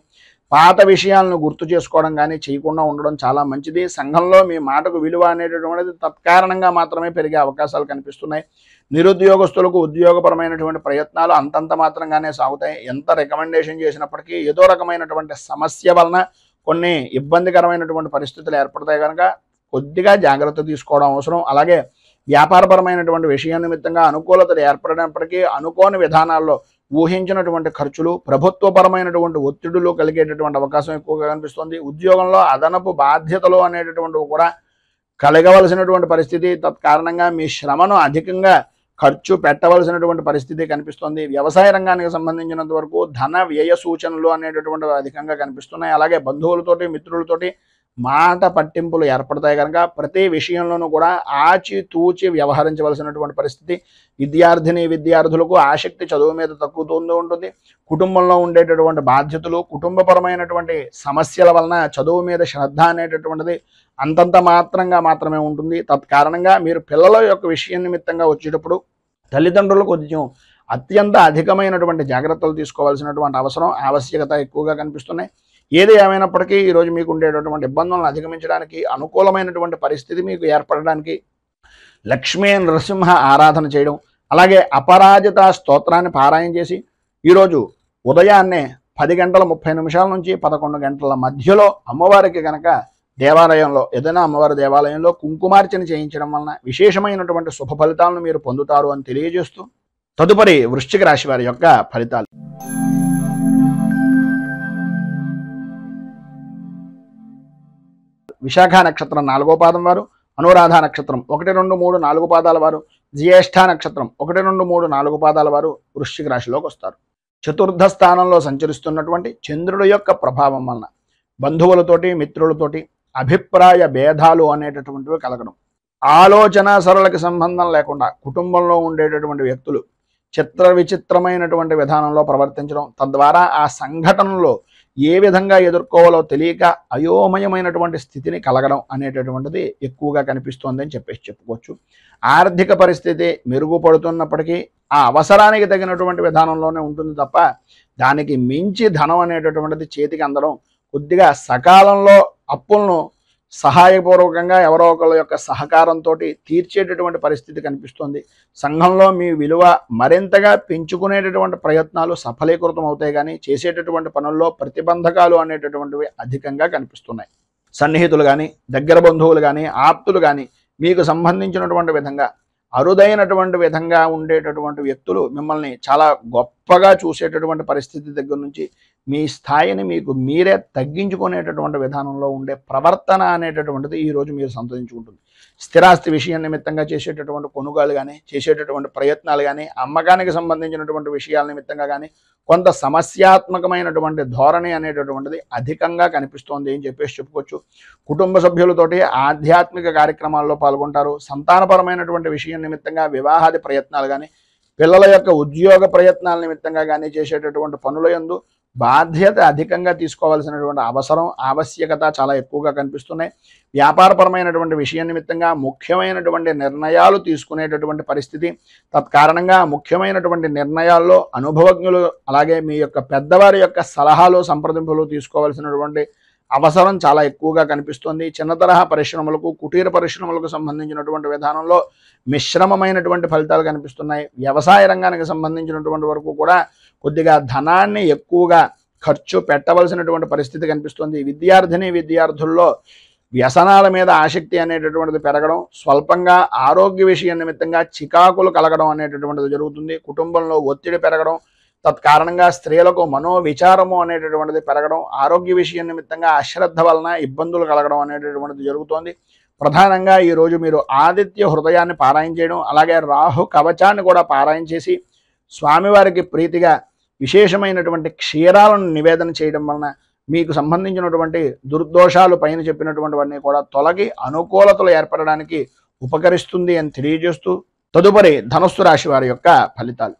పాత విషయాలను గుర్తు చేసుకోవడం కానీ చేయకుండా ఉండడం చాలా మంచిది. సంఘంలో మీ మాటకు విలువ అనేటటువంటిది తత్కారణంగా మాత్రమే పెరిగే అవకాశాలు కనిపిస్తున్నాయి. నిరుద్యోగస్తులకు ఉద్యోగపరమైనటువంటి ప్రయత్నాలు అంతంత మాత్రంగానే సాగుతాయి. ఎంత రికమెండేషన్ చేసినప్పటికీ ఏదో రకమైనటువంటి సమస్య వలన కొన్ని ఇబ్బందికరమైనటువంటి పరిస్థితులు ఏర్పడతాయి. కనుక కొద్దిగా జాగ్రత్త తీసుకోవడం అవసరం. అలాగే వ్యాపారపరమైనటువంటి విషయం నిమిత్తంగా అనుకూలతలు ఏర్పడినప్పటికీ అనుకోని విధానాల్లో ఊహించినటువంటి ఖర్చులు, ప్రభుత్వపరమైనటువంటి ఒత్తిడులు కలిగేటటువంటి అవకాశం ఎక్కువగా కనిపిస్తుంది. ఉద్యోగంలో అదనపు బాధ్యతలు అనేటటువంటివి కూడా కలగవలసినటువంటి పరిస్థితి, తత్కారణంగా మీ శ్రమను అధికంగా ఖర్చు పెట్టవలసినటువంటి పరిస్థితి కనిపిస్తుంది. వ్యవసాయ రంగానికి సంబంధించినంత వరకు ధన వ్యయ సూచనలు అనేటటువంటివి అధికంగా కనిపిస్తున్నాయి. అలాగే బంధువులతోటి మిత్రులతోటి మాట పట్టింపులు ఏర్పడతాయి. కనుక ప్రతి విషయంలోనూ కూడా ఆచితూచి వ్యవహరించవలసినటువంటి పరిస్థితి. విద్యార్థిని విద్యార్థులకు ఆసక్తి చదువు మీద తగ్గుతూ ఉంటుంది. కుటుంబంలో ఉండేటటువంటి బాధ్యతలు, కుటుంబపరమైనటువంటి సమస్యల వలన చదువు మీద శ్రద్ధ అనేటటువంటిది అంతంత మాత్రమే ఉంటుంది. తత్కారణంగా మీరు పిల్లల యొక్క విషయం నిమిత్తంగా వచ్చేటప్పుడు తల్లిదండ్రులు కొంచెం అత్యంత అధికమైనటువంటి జాగ్రత్తలు తీసుకోవాల్సినటువంటి ఆవశ్యకత ఎక్కువగా కనిపిస్తున్నాయి. ఏది ఏమైనప్పటికీ ఈరోజు మీకు ఉండేటటువంటి ఇబ్బందులను అధిగమించడానికి, అనుకూలమైనటువంటి పరిస్థితి మీకు ఏర్పడడానికి లక్ష్మీ నరసింహ ఆరాధన చేయడం, అలాగే అపరాజిత స్తోత్రాన్ని పారాయణ చేసి ఈరోజు ఉదయాన్నే 10 గంటల 30 నిమిషాల నుంచి 11 గంటల మధ్యలో అమ్మవారికి కనుక దేవాలయంలో, ఏదైనా అమ్మవారి దేవాలయంలో కుంకుమార్చన చేయించడం వలన విశేషమైనటువంటి శుభ ఫలితాలను మీరు పొందుతారు అని తెలియజేస్తూ, తదుపరి వృశ్చిక రాశి వారి యొక్క ఫలితాలు. విశాఖ నక్షత్రం 4వ పాదం వారు, అనురాధ నక్షత్రం 1, 2, 3, 4 పాదాల వారు, జ్యేష్ఠ నక్షత్రం 1, 2, 3, 4 పాదాల వారు వృశ్చిక రాశిలోకి వస్తారు. చతుర్థ స్థానంలో సంచరిస్తున్నటువంటి చంద్రుడి యొక్క ప్రభావం వలన బంధువులతోటి, మిత్రులతోటి అభిప్రాయ భేదాలు అనేటటువంటివి కలగడం, ఆలోచన సరళకి సంబంధం లేకుండా కుటుంబంలో ఉండేటటువంటి వ్యక్తులు చిత్ర విచిత్రమైనటువంటి విధానంలో ప్రవర్తించడం, తద్వారా ఆ సంఘటనలో ఏ విధంగా ఎదుర్కోవాలో తెలియక అయోమయమైనటువంటి స్థితిని కలగడం అనేటటువంటిది ఎక్కువగా కనిపిస్తోందని చెప్పుకోవచ్చు. ఆర్థిక పరిస్థితి మెరుగుపడుతున్నప్పటికీ ఆ అవసరానికి తగినటువంటి విధానంలోనే ఉంటుంది తప్ప దానికి మించి ధనం అనేటటువంటిది చేతికి అందడం, కొద్దిగా సకాలంలో అప్పులను సహాయపూర్వకంగా ఎవరో ఒకళ్ళ యొక్క సహకారంతో తీర్చేటటువంటి పరిస్థితి కనిపిస్తుంది. సంఘంలో మీ విలువ మరింతగా పెంచుకునేటటువంటి ప్రయత్నాలు సఫలీకృతం అవుతాయి, కానీ చేసేటటువంటి పనుల్లో ప్రతిబంధకాలు అనేటటువంటివి అధికంగా కనిపిస్తున్నాయి. సన్నిహితులు కానీ, దగ్గర బంధువులు కానీ, ఆప్తులు కానీ మీకు సంబంధించినటువంటి విధంగా అరుదైనటువంటి విధంగా ఉండేటటువంటి వ్యక్తులు మిమ్మల్ని చాలా గొప్పగా చూసేటటువంటి పరిస్థితి దగ్గర నుంచి మీ స్థాయిని మీకు మీరే తగ్గించుకునేటటువంటి విధానంలో ఉండే ప్రవర్తన అనేటటువంటిది ఈరోజు మీరు సంతరించుకుంటుంది. స్థిరాస్తి విషయం నిమిత్తంగా చేసేటటువంటి కొనుగోలు కానీ, చేసేటటువంటి ప్రయత్నాలు కానీ, అమ్మకానికి సంబంధించినటువంటి విషయాల నిమిత్తంగా కానీ కొంత సమస్యాత్మకమైనటువంటి ధోరణి అనేటటువంటిది అధికంగా కనిపిస్తోంది అని చెప్పుకోవచ్చు. కుటుంబ సభ్యులతోటి ఆధ్యాత్మిక కార్యక్రమాల్లో పాల్గొంటారు. సంతానపరమైనటువంటి విషయం నిమిత్తంగా వివాహాది ప్రయత్నాలు కానీ, పిల్లల యొక్క ఉద్యోగ ప్రయత్నాల నిమిత్తంగా కానీ చేసేటటువంటి పనుల యందు బాధ్యత అధికంగా తీసుకోవాల్సినటువంటి అవసరం, ఆవశ్యకత చాలా ఎక్కువగా కనిపిస్తున్నాయి. వ్యాపారపరమైనటువంటి విషయం నిమిత్తంగా ముఖ్యమైనటువంటి నిర్ణయాలు తీసుకునేటటువంటి పరిస్థితి, తత్కారణంగా ముఖ్యమైనటువంటి నిర్ణయాల్లో అనుభవజ్ఞులు అలాగే మీ యొక్క పెద్దవారి యొక్క సలహాలు, సంప్రదింపులు తీసుకోవాల్సినటువంటి అవసరం చాలా ఎక్కువగా కనిపిస్తుంది. చిన్న తరహా పరిశ్రమలకు, కుటీర పరిశ్రమలకు సంబంధించినటువంటి విధానంలో మిశ్రమమైనటువంటి ఫలితాలు కనిపిస్తున్నాయి. వ్యవసాయ రంగానికి సంబంధించినటువంటి వరకు కూడా కొద్దిగా ధనాన్ని ఎక్కువగా ఖర్చు పెట్టవలసినటువంటి పరిస్థితి కనిపిస్తుంది. విద్యార్థుల్లో వ్యసనాల మీద ఆసక్తి అనేటటువంటిది పెరగడం, స్వల్పంగా ఆరోగ్య విషయం నిమిత్తంగా చికాకులు కలగడం అనేటటువంటిది జరుగుతుంది. కుటుంబంలో ఒత్తిడి పెరగడం, తత్కారణంగా స్త్రీలకు మనోవిచారము అనేటటువంటిది పెరగడం, ఆరోగ్య విషయం నిమిత్తంగా అశ్రద్ధ వలన ఇబ్బందులు కలగడం అనేటటువంటిది జరుగుతోంది. ప్రధానంగా ఈరోజు మీరు ఆదిత్య హృదయాన్ని పారాయణ చేయడం, అలాగే రాహు కవచాన్ని కూడా పారాయణ చేసి స్వామివారికి ప్రీతిగా విశేషమైనటువంటి క్షీరాలను నివేదన చేయడం వలన మీకు సంబంధించినటువంటి దుర్దోషాలు పైన చెప్పినటువంటివన్నీ కూడా తొలగి అనుకూలతలు ఏర్పడడానికి ఉపకరిస్తుంది అని తెలియజేస్తూ, తదుపరి ధనుస్సు రాశి వారి యొక్క ఫలితాలు.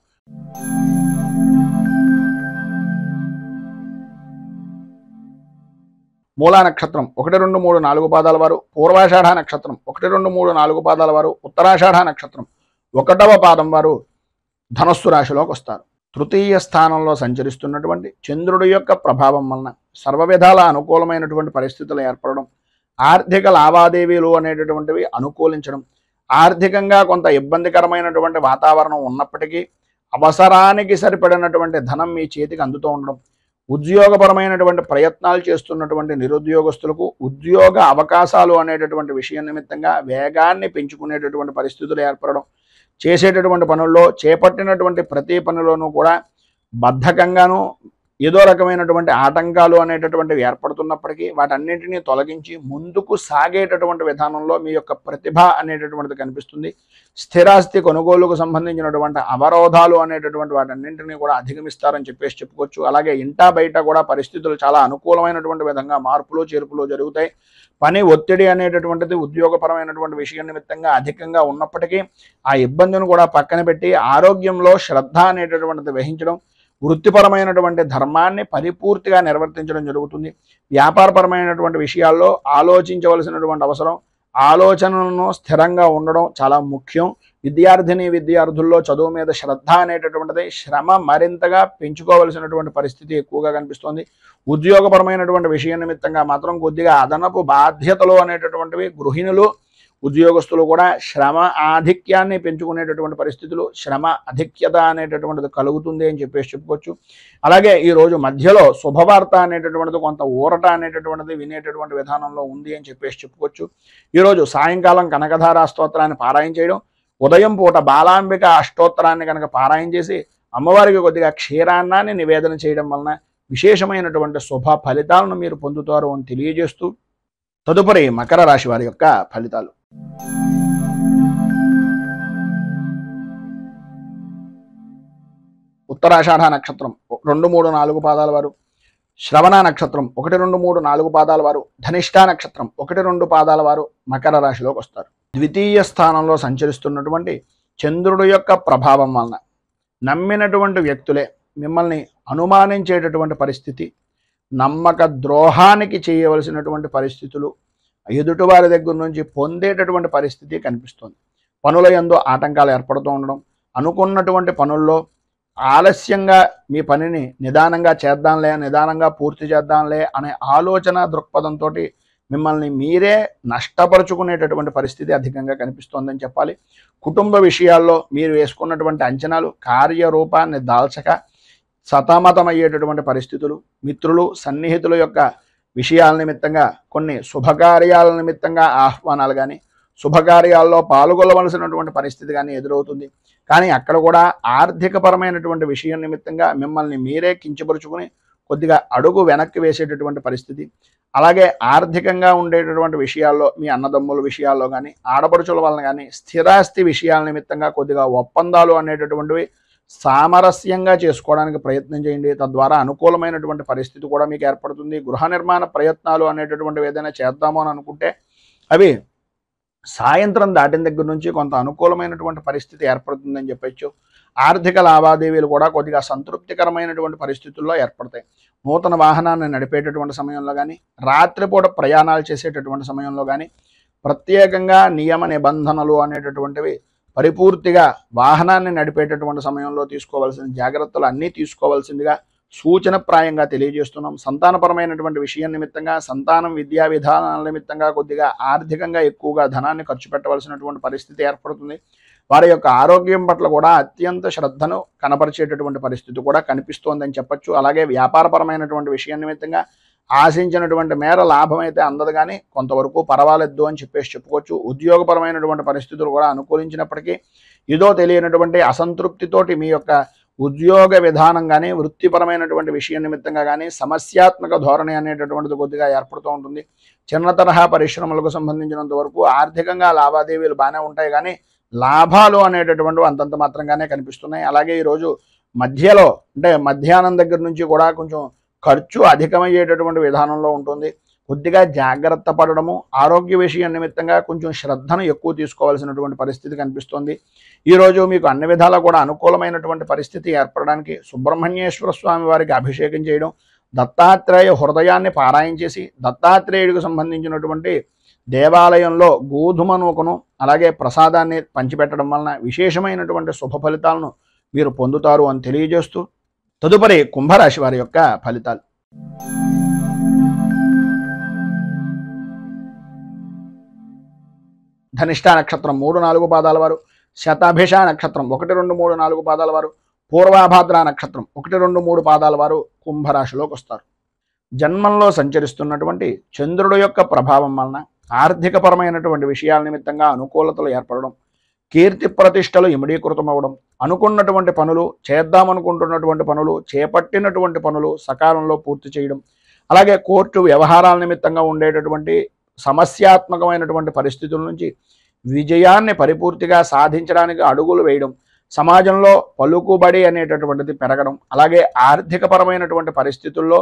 మూలా నక్షత్రం 1, 2, 3, 4 పాదాల వారు, పూర్వాషాఢ నక్షత్రం 1, 2, 3, 4 పాదాల వారు, ఉత్తరాషాఢ నక్షత్రం 1వ పాదం వారు ధనుస్సు రాశిలోకి వస్తారు. తృతీయ స్థానంలో సంచరిస్తున్నటువంటి చంద్రుడి యొక్క ప్రభావం వలన సర్వవిధాల అనుకూలమైనటువంటి పరిస్థితులు ఏర్పడడం, ఆర్థిక లావాదేవీలు అనేటటువంటివి అనుకూలించడం, ఆర్థికంగా కొంత ఇబ్బందికరమైనటువంటి వాతావరణం ఉన్నప్పటికీ అవసరానికి సరిపడినటువంటి ధనం మీ చేతికి అందుతూ ఉండడం, ఉద్యోగపరమైనటువంటి ప్రయత్నాలు చేస్తున్నటువంటి నిరుద్యోగస్తులకు ఉద్యోగ అవకాశాలు అనేటటువంటి విషయం నిమిత్తంగా వేగాన్ని పెంచుకునేటటువంటి పరిస్థితులు ఏర్పడడం, చేసేటటువంటి పనుల్లో చేపట్టినటువంటి ప్రతి పనిలోనూ కూడా బద్ధకంగాను ఏదో రకమైనటువంటి ఆటంకాలు అనేటటువంటివి ఏర్పడుతున్నప్పటికీ వాటన్నింటినీ తొలగించి ముందుకు సాగేటటువంటి విధానంలో మీ యొక్క ప్రతిభ అనేటటువంటిది కనిపిస్తుంది. స్థిరాస్తి కొనుగోలుకు సంబంధించినటువంటి అవరోధాలు అనేటటువంటి వాటన్నింటినీ కూడా అధిగమిస్తారని చెప్పుకోవచ్చు. అలాగే ఇంటా బయట కూడా పరిస్థితులు చాలా అనుకూలమైనటువంటి విధంగా మార్పులు చేర్పులు జరుగుతాయి. పని ఒత్తిడి అనేటటువంటిది ఉద్యోగపరమైనటువంటి విషయం నిమిత్తంగా అధికంగా ఉన్నప్పటికీ ఆ ఇబ్బందిని కూడా పక్కన పెట్టి ఆరోగ్యంలో శ్రద్ధ అనేటటువంటిది వహించడం, వృత్తిపరమైనటువంటి ధర్మాన్ని పరిపూర్తిగా నిర్వర్తించడం జరుగుతుంది. వ్యాపారపరమైనటువంటి విషయాల్లో ఆలోచించవలసినటువంటి అవసరం, ఆలోచనలను స్థిరంగా ఉండడం చాలా ముఖ్యం. విద్యార్థిని విద్యార్థుల్లో చదువు మీద శ్రద్ధ అనేటటువంటిది, శ్రమ మరింతగా పెంచుకోవలసినటువంటి పరిస్థితి ఎక్కువగా కనిపిస్తోంది. ఉద్యోగపరమైనటువంటి విషయం నిమిత్తంగా మాత్రం కొద్దిగా అదనపు బాధ్యతలు అనేటటువంటివి గృహిణులు, ఉద్యోగస్తులు కూడా శ్రమ ఆధిక్యాన్ని పెంచుకునేటటువంటి పరిస్థితులు, శ్రమ అధిక్యత అనేటటువంటిది కలుగుతుంది అని చెప్పుకోవచ్చు. అలాగే ఈరోజు మధ్యలో శుభవార్త అనేటటువంటిది, కొంత ఊరట అనేటటువంటిది వినేటటువంటి విధానంలో ఉంది అని చెప్పుకోవచ్చు. ఈరోజు సాయంకాలం కనకధారా స్తోత్రాన్ని పారాయణ చేయడం, ఉదయం పూట బాలాంబిక అష్టోత్తరాన్ని కనుక పారాయణ చేసి అమ్మవారికి కొద్దిగా క్షీరాన్నాన్ని నివేదన చేయడం వలన విశేషమైనటువంటి శుభ ఫలితాలను మీరు పొందుతారు అని తెలియజేస్తూ, తదుపరి మకర రాశి వారి యొక్క ఫలితాలు. ఉత్తరాషాఢ నక్షత్రం 2, 3, 4 పాదాల వారు, శ్రవణ నక్షత్రం 1, 2, 3, 4 పాదాల వారు, ధనిష్ఠ నక్షత్రం 1, 2 పాదాల వారు మకర రాశిలోకి వస్తారు. ద్వితీయ స్థానంలో సంచరిస్తున్నటువంటి చంద్రుడు యొక్క ప్రభావం వలన నమ్మినటువంటి వ్యక్తులే మిమ్మల్ని అనుమానించేటటువంటి పరిస్థితి, నమ్మక ద్రోహానికి చేయవలసినటువంటి పరిస్థితులు ఎదుటివారి దగ్గర నుంచి పొందేటటువంటి పరిస్థితి కనిపిస్తుంది. పనుల యందు ఆటంకాలు ఏర్పడుతూ ఉండడం, అనుకున్నటువంటి పనుల్లో ఆలస్యంగా మీ పనిని నిదానంగా చేద్దాంలే, నిదానంగా పూర్తి చేద్దాంలే అనే ఆలోచన దృక్పథంతో మిమ్మల్ని మీరే నష్టపరుచుకునేటటువంటి పరిస్థితి అధికంగా కనిపిస్తోందని చెప్పాలి. కుటుంబ విషయాల్లో మీరు వేసుకున్నటువంటి అంచనాలు కార్యరూపాన్ని దాల్చక సతమతమయ్యేటటువంటి పరిస్థితులు, మిత్రులు సన్నిహితుల యొక్క విషయాల నిమిత్తంగా, కొన్ని శుభకార్యాల నిమిత్తంగా ఆహ్వానాలు కానీ, శుభకార్యాల్లో పాల్గొనవలసినటువంటి పరిస్థితి కానీ ఎదురవుతుంది. కానీ అక్కడ కూడా ఆర్థికపరమైనటువంటి విషయం నిమిత్తంగా మిమ్మల్ని మీరే కించపరుచుకుని కొద్దిగా అడుగు వెనక్కి వేసేటటువంటి పరిస్థితి. అలాగే ఆర్థికంగా ఉండేటటువంటి విషయాల్లో, మీ అన్నదమ్ముల విషయాల్లో కానీ, ఆడపడుచుల వలన కానీ, స్థిరాస్తి విషయాల నిమిత్తంగా కొద్దిగా ఒప్పందాలు అనేటటువంటివి సామరస్యంగా చేసుకోవడానికి ప్రయత్నం చేయండి. తద్వారా అనుకూలమైనటువంటి పరిస్థితి కూడా మీకు ఏర్పడుతుంది. గృహ నిర్మాణ ప్రయత్నాలు అనేటటువంటివి ఏదైనా చేద్దామో అని అనుకుంటే అవి సాయంత్రం దాటిన దగ్గర నుంచి కొంత అనుకూలమైనటువంటి పరిస్థితి ఏర్పడుతుందని చెప్పచ్చు. ఆర్థిక లావాదేవీలు కూడా కొద్దిగా సంతృప్తికరమైనటువంటి పరిస్థితుల్లో ఏర్పడతాయి. నూతన వాహనాన్ని నడిపేటటువంటి సమయంలో కానీ, రాత్రిపూట ప్రయాణాలు చేసేటటువంటి సమయంలో కానీ ప్రత్యేకంగా నియమ నిబంధనలు అనేటటువంటివి పరిపూర్తిగా వాహనాన్ని నడిపేటటువంటి సమయంలో తీసుకోవాల్సిన జాగ్రత్తలు అన్నీ తీసుకోవాల్సిందిగా సూచనప్రాయంగా తెలియజేస్తున్నాం. సంతానపరమైనటువంటి విషయం నిమిత్తంగా, సంతానం విద్యా విధానాల నిమిత్తంగా కొద్దిగా ఆర్థికంగా ఎక్కువగా ధనాన్ని ఖర్చు పెట్టవలసినటువంటి పరిస్థితి ఏర్పడుతుంది. వారి యొక్క ఆరోగ్యం పట్ల కూడా అత్యంత శ్రద్ధను కనపరిచేటటువంటి పరిస్థితి కూడా కనిపిస్తోందని చెప్పచ్చు. అలాగే వ్యాపారపరమైనటువంటి విషయం నిమిత్తంగా ఆశించినటువంటి మేర లాభం అయితే అందదు, కానీ కొంతవరకు పర్వాలేదు అని చెప్పుకోవచ్చు. ఉద్యోగపరమైనటువంటి పరిస్థితులు కూడా అనుకూలించినప్పటికీ ఏదో తెలియనటువంటి అసంతృప్తితోటి మీ యొక్క ఉద్యోగ విధానం కానీ, వృత్తిపరమైనటువంటి విషయం నిమిత్తంగా కానీ సమస్యాత్మక ధోరణి అనేటటువంటిది కొద్దిగా ఏర్పడుతూ ఉంటుంది. చిన్న తరహా పరిశ్రమలకు సంబంధించినంత వరకు ఆర్థికంగా లావాదేవీలు బాగానే ఉంటాయి, కానీ లాభాలు అనేటటువంటివి అంతంత మాత్రంగానే కనిపిస్తున్నాయి. అలాగే ఈరోజు మధ్యలో అంటే మధ్యాహ్నం దగ్గర నుంచి కూడా కొంచెం ఖర్చు అధికమయ్యేటటువంటి విధానంలో ఉంటుంది. కొద్దిగా జాగ్రత్త పడడము, ఆరోగ్య విషయం నిమిత్తంగా కొంచెం శ్రద్ధను ఎక్కువ తీసుకోవాల్సినటువంటి పరిస్థితి కనిపిస్తుంది. ఈరోజు మీకు అన్ని విధాలా కూడా అనుకూలమైనటువంటి పరిస్థితి ఏర్పడడానికి సుబ్రహ్మణ్యేశ్వర స్వామి వారికి అభిషేకం చేయడం, దత్తాత్రేయ హృదయాన్ని పారాయణ చేసి దత్తాత్రేయుడికి సంబంధించినటువంటి దేవాలయంలో గోధుమ నూకను అలాగే ప్రసాదాన్ని పంచిపెట్టడం వలన విశేషమైనటువంటి శుభ ఫలితాలను మీరు పొందుతారు అని తెలియజేస్తూ, తదుపరి కుంభరాశి వారి యొక్క ఫలితాలు. ధనిష్ఠ నక్షత్రం 3, 4 పాదాల వారు, శతాభిష నక్షత్రం 1, 2, 3, 4 పాదాల వారు, పూర్వాభాద్ర నక్షత్రం 1, 2, 3 పాదాల వారు కుంభరాశిలోకి వస్తారు. జన్మంలో సంచరిస్తున్నటువంటి చంద్రుడు యొక్క ప్రభావం వలన ఆర్థికపరమైనటువంటి విషయాల నిమిత్తంగా అనుకూలతలు ఏర్పడడం, కీర్తి ప్రతిష్టలు ఇమిడీకృతం అవ్వడం, అనుకున్నటువంటి పనులు, చేద్దామనుకుంటున్నటువంటి పనులు, చేపట్టినటువంటి పనులు సకాలంలో పూర్తి చేయడం, అలాగే కోర్టు వ్యవహారాల నిమిత్తంగా ఉండేటటువంటి సమస్యాత్మకమైనటువంటి పరిస్థితుల నుంచి విజయాన్ని పరిపూర్తిగా సాధించడానికి అడుగులు వేయడం, సమాజంలో పలుకుబడి అనేటటువంటిది పెరగడం, అలాగే ఆర్థికపరమైనటువంటి పరిస్థితుల్లో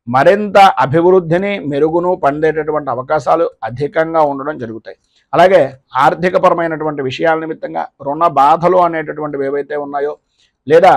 మరింత అభివృద్ధిని మెరుగును పొందేటటువంటి అవకాశాలు అధికంగా ఉండడం జరుగుతాయి. అలాగే ఆర్థికపరమైనటువంటి విషయాల నిమిత్తంగా రుణ బాధలు అనేటటువంటివి ఏవైతే ఉన్నాయో, లేదా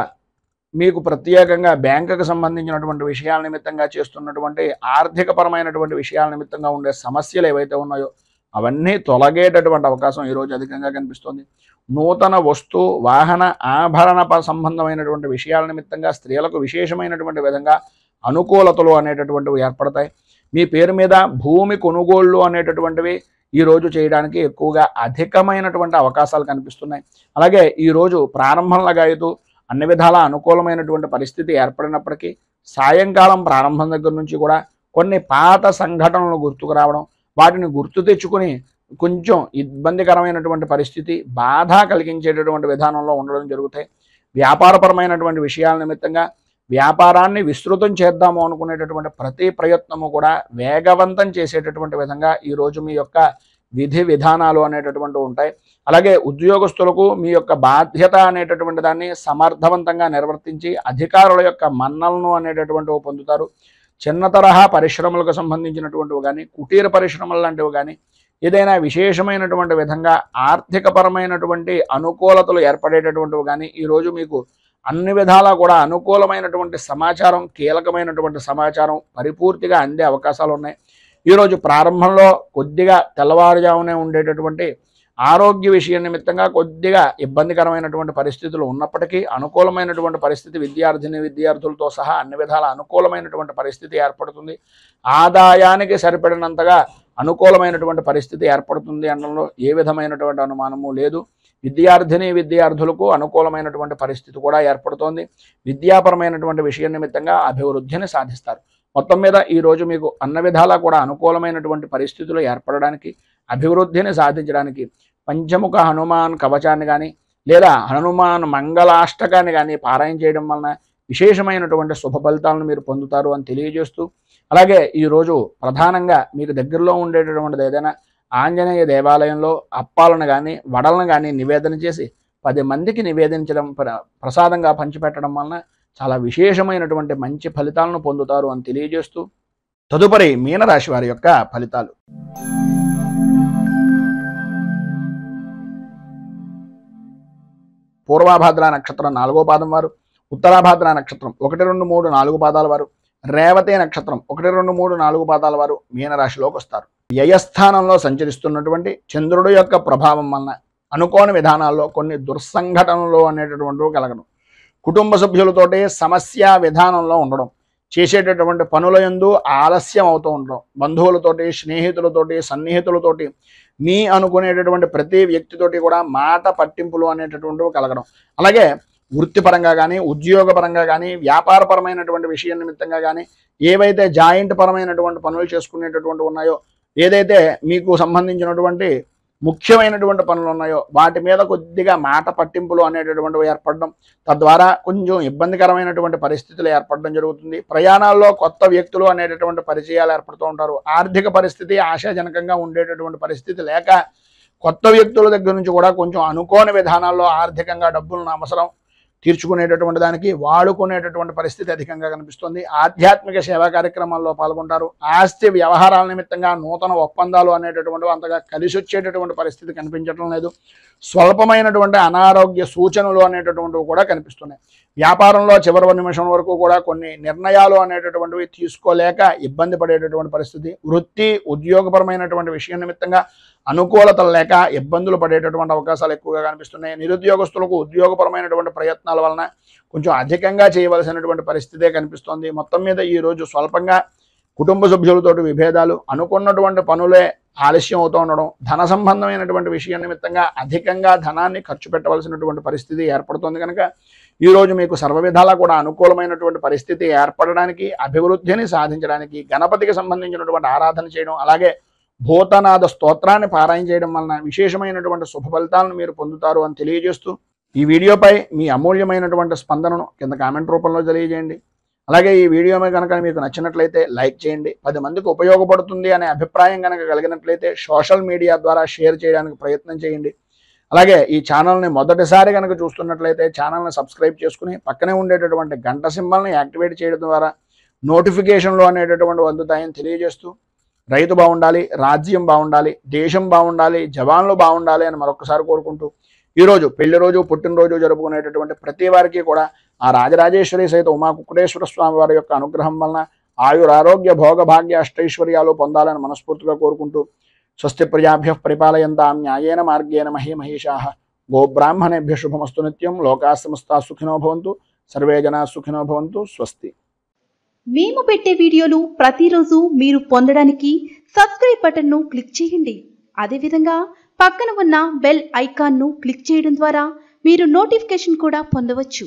మీకు ప్రత్యేకంగా బ్యాంకుకు సంబంధించినటువంటి విషయాల నిమిత్తంగా చేస్తున్నటువంటి ఆర్థికపరమైనటువంటి విషయాల నిమిత్తంగా ఉండే సమస్యలు ఏవైతే ఉన్నాయో అవన్నీ తొలగేటటువంటి అవకాశం ఈరోజు అధికంగా కనిపిస్తుంది. నూతన వస్తు వాహన ఆభరణ సంబంధమైనటువంటి విషయాల నిమిత్తంగా స్త్రీలకు విశేషమైనటువంటి విధంగా అనుకూలతలు అనేటటువంటివి ఏర్పడతాయి. మీ పేరు మీద భూమి కొనుగోళ్ళు అనేటటువంటివి ఈరోజు చేయడానికి ఎక్కువగా అధికమైనటువంటి అవకాశాలు కనిపిస్తున్నాయి. అలాగే ఈరోజు ప్రారంభంలాగా అయితే అన్ని విధాల అనుకూలమైనటువంటి పరిస్థితి ఏర్పడినప్పటికీ సాయంకాలం ప్రారంభం దగ్గర నుంచి కూడా కొన్ని పాత సంఘటనలు గుర్తుకు రావడం, వాటిని గుర్తు తెచ్చుకుని కొంచెం ఇబ్బందికరమైనటువంటి పరిస్థితి, బాధ కలిగించేటటువంటి విధానంలో ఉండడం జరుగుతాయి. వ్యాపారపరమైనటువంటి విషయాల నిమిత్తంగా వ్యాపారాన్ని విస్తృతం చేద్దాము అనుకునేటటువంటి ప్రతి ప్రయత్నము కూడా వేగవంతం చేసేటటువంటి విధంగా ఈరోజు మీ యొక్క విధి విధానాలు అనేటటువంటివి ఉంటాయి. అలాగే ఉద్యోగస్తులకు మీ యొక్క బాధ్యత అనేటటువంటి దాన్ని సమర్థవంతంగా నిర్వర్తించి అధికారుల యొక్క మన్నలను అనేటటువంటివి పొందుతారు. చిన్న తరహా పరిశ్రమలకు సంబంధించినటువంటివి కానీ, కుటీర పరిశ్రమలు లాంటివి కానీ, ఏదైనా విశేషమైనటువంటి విధంగా ఆర్థికపరమైనటువంటి అనుకూలతలు ఏర్పడేటటువంటివి కానీ ఈరోజు మీకు అన్ని విధాలా కూడా అనుకూలమైనటువంటి సమాచారం, కీలకమైనటువంటి సమాచారం పరిపూర్తిగా అందే అవకాశాలు ఉన్నాయి. ఈరోజు ప్రారంభంలో కొద్దిగా తెల్లవారుజామునే ఉండేటటువంటి ఆరోగ్య విషయం నిమిత్తంగా కొద్దిగా ఇబ్బందికరమైనటువంటి పరిస్థితులు ఉన్నప్పటికీ అనుకూలమైనటువంటి పరిస్థితి విద్యార్థులతో సహా అన్ని విధాల అనుకూలమైనటువంటి పరిస్థితి ఏర్పడుతుంది. ఆదాయానికి సరిపడినంతగా అనుకూలమైనటువంటి పరిస్థితి ఏర్పడుతుంది అనడంలో ఏ విధమైనటువంటి అనుమానము లేదు. విద్యార్థులకు అనుకూలమైనటువంటి పరిస్థితి కూడా ఏర్పడుతోంది. విద్యాపరమైనటువంటి విషయం నిమిత్తంగా అభివృద్ధిని సాధిస్తారు. మొత్తం మీద ఈరోజు మీకు అన్ని విధాలా కూడా అనుకూలమైనటువంటి పరిస్థితులు ఏర్పడడానికి, అభివృద్ధిని సాధించడానికి పంచముఖ హనుమాన్ కవచాన్ని కానీ లేదా హనుమాన్ మంగళాష్టకాన్ని కానీ పారాయణ చేయడం వలన విశేషమైనటువంటి శుభ ఫలితాలను మీరు పొందుతారు అని తెలియజేస్తూ, అలాగే ఈరోజు ప్రధానంగా మీకు దగ్గరలో ఉండేటటువంటిది ఏదైనా ఆంజనేయ దేవాలయంలో అప్పాలను కానీ వడలను కానీ నివేదన చేసి 10 మందికి నివేదించడం, ప్రసాదంగా పంచిపెట్టడం వలన చాలా విశేషమైనటువంటి మంచి ఫలితాలను పొందుతారు అని తెలియజేస్తూ, తదుపరి మీనరాశి వారి యొక్క ఫలితాలు. పూర్వాభాద్ర నక్షత్రం 4వ పాదం వారు, ఉత్తరాభాద్ర నక్షత్రం 1, 2, 3, 4 పాదాల వారు, రేవతే నక్షత్రం 1, 2, 3, 4 పాదాల వారు మీనరాశిలోకి వస్తారు. వ్యయస్థానంలో సంచరిస్తున్నటువంటి చంద్రుడు యొక్క ప్రభావం వలన అనుకోని విధానాల్లో కొన్ని దుర్సంఘటనలు అనేటటువంటివి కలగడం, కుటుంబ సభ్యులతోటి సమస్య విధానంలో ఉండడం, చేసేటటువంటి పనుల యందు ఆలస్యం అవుతూ ఉండడం, బంధువులతోటి, స్నేహితులతోటి, సన్నిహితులతోటి, మీ అనుకునేటటువంటి ప్రతి వ్యక్తితోటి కూడా మాట పట్టింపులు అనేటటువంటివి కలగడం, అలాగే వృత్తిపరంగా కానీ, ఉద్యోగపరంగా కానీ, వ్యాపారపరమైనటువంటి విషయం నిమిత్తంగా కానీ, ఏవైతే జాయింట్ పరమైనటువంటి పనులు చేసుకునేటటువంటి ఉన్నాయో, ఏదైతే మీకు సంబంధించినటువంటి ముఖ్యమైనటువంటి పనులు ఉన్నాయో వాటి మీద కొద్దిగా మాట పట్టింపులు అనేటటువంటివి ఏర్పడడం, తద్వారా కొంచెం ఇబ్బందికరమైనటువంటి పరిస్థితులు ఏర్పడడం జరుగుతుంది. ప్రయాణాల్లో కొత్త వ్యక్తులు అనేటటువంటి పరిచయాలు ఏర్పడుతూ ఉంటారు. ఆర్థిక పరిస్థితి ఆశాజనకంగా ఉండేటటువంటి పరిస్థితి లేక కొత్త వ్యక్తుల దగ్గర నుంచి కూడా కొంచెం అనుకోని విధానాల్లో ఆర్థికంగా డబ్బులను అవసరం తీర్చుకునేటటువంటి దానికి వాడుకునేటటువంటి పరిస్థితి అధికంగా కనిపిస్తుంది. ఆధ్యాత్మిక సేవా కార్యక్రమాల్లో పాల్గొంటారు. ఆస్తి వ్యవహారాల నిమిత్తంగా నూతన ఒప్పందాలు అనేటటువంటివి అంతగా కలిసి వచ్చేటటువంటి పరిస్థితి కనిపించడం లేదు. స్వల్పమైనటువంటి అనారోగ్య సూచనలు అనేటటువంటివి కూడా కనిపిస్తున్నాయి. వ్యాపారంలో చివరి నిమిషం వరకు కూడా కొన్ని నిర్ణయాలు అనేటటువంటివి తీసుకోలేక ఇబ్బంది పడేటటువంటి పరిస్థితి. వృత్తి ఉద్యోగపరమైనటువంటి విషయం నిమిత్తంగా అనుకూలతలు లేక ఇబ్బందులు పడేటటువంటి అవకాశాలు ఎక్కువగా కనిపిస్తున్నాయి. నిరుద్యోగస్తులకు ఉద్యోగపరమైనటువంటి ప్రయత్నాల వలన కొంచెం అధికంగా చేయవలసినటువంటి పరిస్థితే కనిపిస్తోంది. మొత్తం మీద ఈరోజు స్వల్పంగా కుటుంబ సభ్యులతోటి విభేదాలు, అనుకున్నటువంటి పనులే ఆలస్యం అవుతూ ఉండడం, ధన సంబంధమైనటువంటి విషయం నిమిత్తంగా అధికంగా ధనాన్ని ఖర్చు పెట్టవలసినటువంటి పరిస్థితి ఏర్పడుతుంది. కనుక ఈరోజు మీకు సర్వ విధాలా కూడా అనుకూలమైనటువంటి పరిస్థితి ఏర్పడడానికి, అభివృద్ధిని సాధించడానికి గణపతికి సంబంధించినటువంటి ఆరాధన చేయడం, అలాగే భూతనాథ స్తోత్రాన్ని పారాయణ చేయడం వలన విశేషమైనటువంటి శుభ ఫలితాలను మీరు పొందుతారు అని తెలియజేస్తూ, ఈ వీడియోపై మీ అమూల్యమైనటువంటి స్పందనను కింద కామెంట్ రూపంలో తెలియజేయండి. అలాగే ఈ వీడియో కనుక మీకు నచ్చినట్లయితే లైక్ చేయండి. 10 మందికి ఉపయోగపడుతుంది అనే అభిప్రాయం కనుక కలిగినట్లయితే సోషల్ మీడియా ద్వారా షేర్ చేయడానికి ప్రయత్నం చేయండి. అలాగే ఈ ఛానల్ని మొదటిసారి కనుక చూస్తున్నట్లయితే ఛానల్ని సబ్స్క్రైబ్ చేసుకుని పక్కనే ఉండేటటువంటి గంట సింబల్ని యాక్టివేట్ చేయడం ద్వారా నోటిఫికేషన్లు అనేటటువంటి అందుతాయని తెలియజేస్తూ, రైతు బాగుండాలి, రాజ్యం బాగుండాలి, దేశం బాగుండాలి, జవాన్లు బాగుండాలి అని మరొకసారి కోరుకుంటూ, ఈరోజు పెళ్లి రోజు, పుట్టినరోజు జరుపుకునేటటువంటి ప్రతి వారికి కూడా ఆ రాజరాజేశ్వరి సహిత ఉమా కుక్కుటేశ్వర స్వామి వారి యొక్క అనుగ్రహం వలన ఆయురారోగ్య భోగ భాగ్య అష్టైశ్వర్యాలు పొందాలని మనస్ఫూర్తిగా కోరుకుంటూ, స్వస్తి ప్రజాభ్యః పరిపాలయంతాం న్యాయేన మార్గేణ మహీమహీషాః గోబ్రాహ్మణేభ్యः శుభమస్తు నిత్యం. లోకాః సమస్తాః సుఖినో భవంతు. సర్వే జనాః సుఖినో భవంతు. స్వస్తి. మేము పెట్టే వీడియోలు ప్రతిరోజు మీరు పొందడానికి సబ్స్క్రైబ్ బటన్ను క్లిక్ చేయండి. అదేవిధంగా పక్కన ఉన్న బెల్ ఐకాన్ను క్లిక్ చేయడం ద్వారా మీరు నోటిఫికేషన్ కూడా పొందవచ్చు.